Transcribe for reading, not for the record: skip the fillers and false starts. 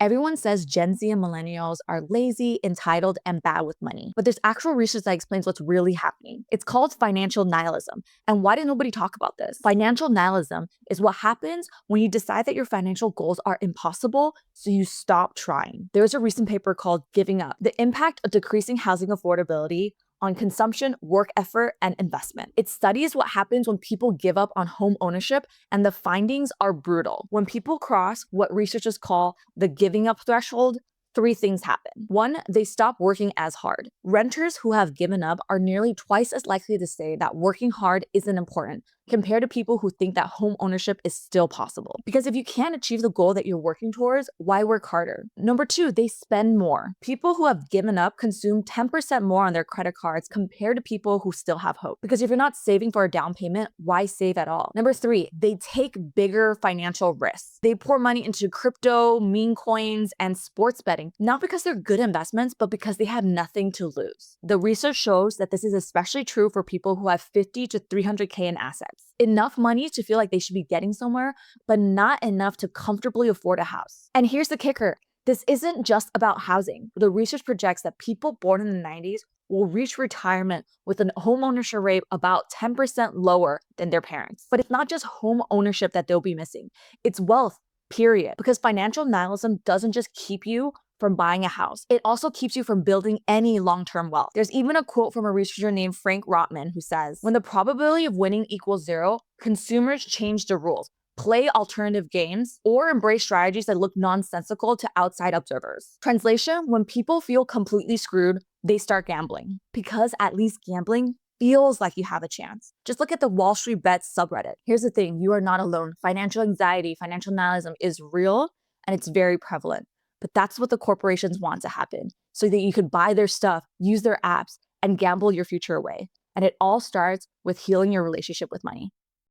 Everyone says Gen Z and millennials are lazy, entitled, and bad with money. But there's actual research that explains what's really happening. It's called financial nihilism. And why did nobody talk about this? Financial nihilism is what happens when you decide that your financial goals are impossible, so you stop trying. There's a recent paper called Giving Up: The Impact of Decreasing Housing Affordability on Consumption, Work Effort, and Investment. It studies what happens when people give up on home ownership, and the findings are brutal. When people cross what researchers call the giving up threshold, three things happen. One, they stop working as hard. Renters who have given up are nearly twice as likely to say that working hard isn't important compared to people who think that home ownership is still possible. Because if you can't achieve the goal that you're working towards, why work harder? Number two, they spend more. People who have given up consume 10% more on their credit cards compared to people who still have hope. Because if you're not saving for a down payment, why save at all? Number three, they take bigger financial risks. They pour money into crypto, meme coins, and sports betting, not because they're good investments, but because they have nothing to lose. The research shows that this is especially true for people who have 50 to 300K in assets. Enough money to feel like they should be getting somewhere, but not enough to comfortably afford a house. And here's the kicker. This isn't just about housing. The research projects that people born in the 90s will reach retirement with a home ownership rate about 10% lower than their parents. But it's not just home ownership that they'll be missing. It's wealth, period. Because financial nihilism doesn't just keep you from buying a house. It also keeps you from building any long-term wealth. There's even a quote from a researcher named Frank Rotman who says, "When the probability of winning equals zero, consumers change the rules, play alternative games, or embrace strategies that look nonsensical to outside observers." Translation: when people feel completely screwed, they start gambling. Because at least gambling feels like you have a chance. Just look at the Wall Street Bets subreddit. Here's the thing, you are not alone. Financial anxiety, financial nihilism is real, and it's very prevalent. But that's what the corporations want to happen, so that you could buy their stuff, use their apps, and gamble your future away. And it all starts with healing your relationship with money.